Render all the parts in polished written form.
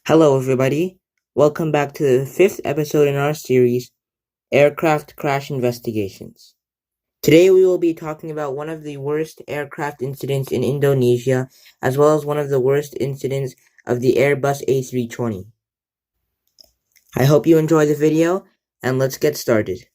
Hello, everybody. Welcome back to the fifth episode in our series, Aircraft Crash Investigations. Today we will be talking about one of the worst aircraft incidents in Indonesia, as well as one of the worst incidents of the Airbus A320. I hope you enjoy the video, and let's get started.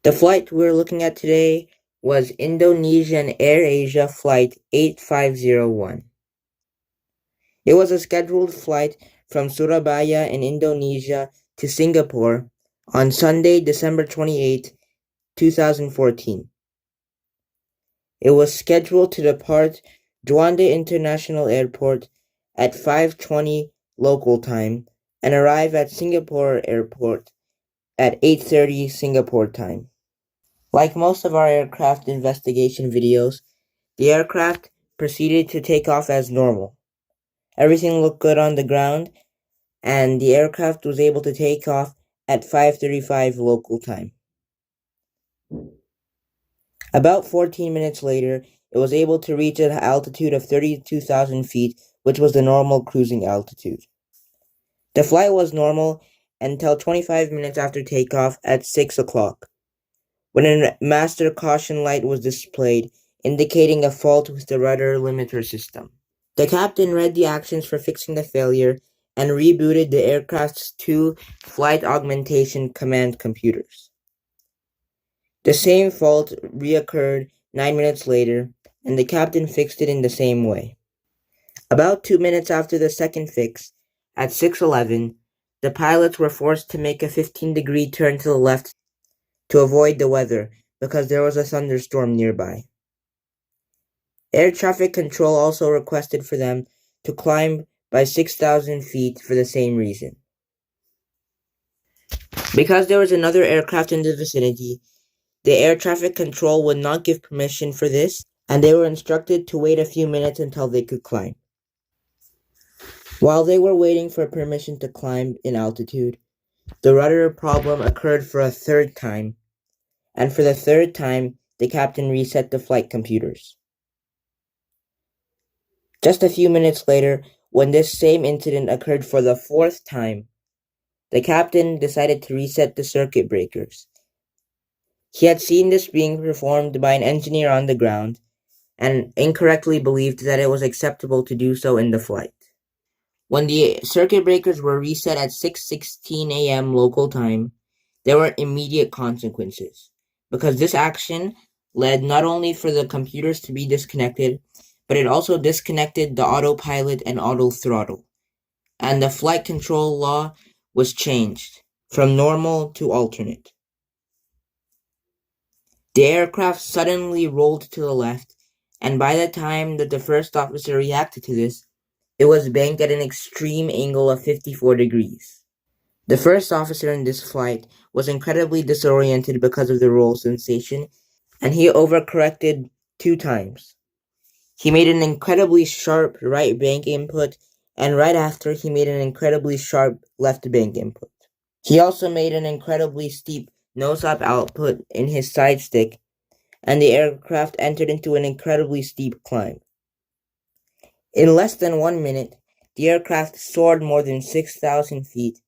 The flight we're looking at today was Indonesian AirAsia Flight 8501. It was a scheduled flight from Surabaya in Indonesia to Singapore on Sunday, December 28, 2014. It was scheduled to depart Juanda International Airport at 5:20 local time and arrive at Singapore Airport at 8:30 Singapore time. Like most of our aircraft investigation videos, the aircraft proceeded to take off as normal. Everything looked good on the ground, and the aircraft was able to take off at 5:35 local time. About 14 minutes later, it was able to reach an altitude of 32,000 feet, which was the normal cruising altitude. The flight was normal until 25 minutes after takeoff at 6 o'clock, when a master caution light was displayed, indicating a fault with the rudder limiter system. The captain read the actions for fixing the failure and rebooted the aircraft's two flight augmentation command computers. The same fault reoccurred 9 minutes later, and the captain fixed it in the same way. About 2 minutes after the second fix, at 6:11, the pilots were forced to make a 15-degree turn to the left to avoid the weather because there was a thunderstorm nearby. Air traffic control also requested for them to climb by 6,000 feet for the same reason. Because there was another aircraft in the vicinity, the air traffic control would not give permission for this, and they were instructed to wait a few minutes until they could climb. While they were waiting for permission to climb in altitude, the rudder problem occurred for a third time, and for the third time, the captain reset the flight computers. Just a few minutes later, when this same incident occurred for the fourth time, the captain decided to reset the circuit breakers. He had seen this being performed by an engineer on the ground and incorrectly believed that it was acceptable to do so in the flight. When the circuit breakers were reset at 6:16 a.m. local time, there were immediate consequences, because this action led not only for the computers to be disconnected, but it also disconnected the autopilot and auto throttle, and the flight control law was changed from normal to alternate. The aircraft suddenly rolled to the left, and by the time that the first officer reacted to this, it was banked at an extreme angle of 54 degrees. The first officer in this flight was incredibly disoriented because of the roll sensation, and he overcorrected 2 times. He made an incredibly sharp right bank input, and right after he made an incredibly sharp left bank input. He also made an incredibly steep nose-up output in his side stick, and the aircraft entered into an incredibly steep climb. In less than 1 minute, the aircraft soared more than 6,000 feet,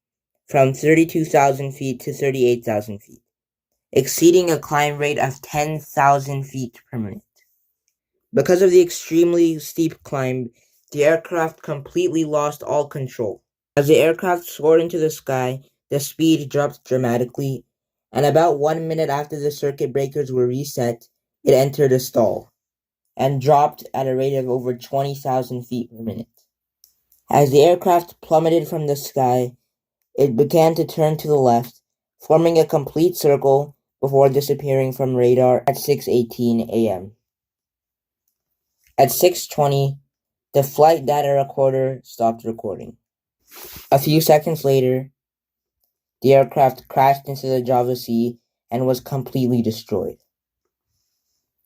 from 32,000 feet to 38,000 feet, exceeding a climb rate of 10,000 feet per minute. Because of the extremely steep climb, the aircraft completely lost all control. As the aircraft soared into the sky, the speed dropped dramatically, and about 1 minute after the circuit breakers were reset, it entered a stall, and dropped at a rate of over 20,000 feet per minute. As the aircraft plummeted from the sky, it began to turn to the left, forming a complete circle before disappearing from radar at 6:18 a.m. At 6:20, the flight data recorder stopped recording. A few seconds later, the aircraft crashed into the Java Sea and was completely destroyed.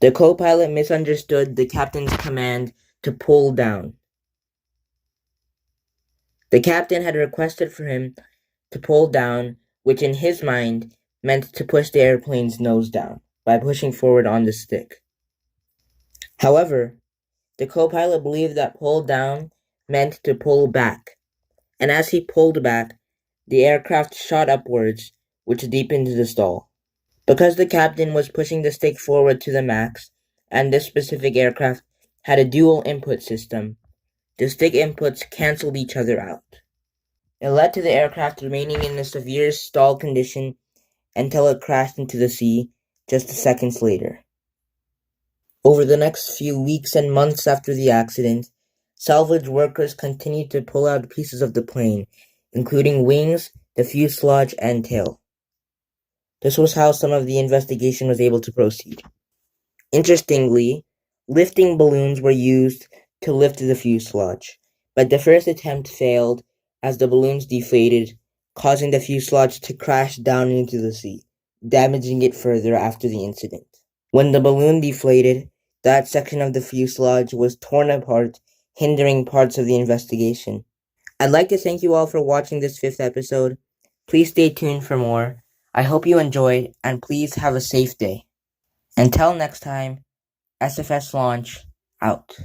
The co-pilot misunderstood the captain's command to pull down. The captain had requested for him to pull down, which in his mind meant to push the airplane's nose down by pushing forward on the stick. However, the co-pilot believed that pull down meant to pull back, and as he pulled back, the aircraft shot upwards, which deepened the stall. Because the captain was pushing the stick forward to the max, and this specific aircraft had a dual input system, the stick inputs canceled each other out. It led to the aircraft remaining in a severe stall condition until it crashed into the sea just seconds later. Over the next few weeks and months after the accident, salvage workers continued to pull out pieces of the plane, including wings, the fuselage, and tail. This was how some of the investigation was able to proceed. Interestingly, lifting balloons were used to lift the fuselage, but the first attempt failed as the balloons deflated, causing the fuselage to crash down into the sea, damaging it further after the incident. When the balloon deflated, that section of the fuselage was torn apart, hindering parts of the investigation. I'd like to thank you all for watching this 5th episode. Please stay tuned for more. I hope you enjoyed, and please have a safe day. Until next time, SFS Launch, out.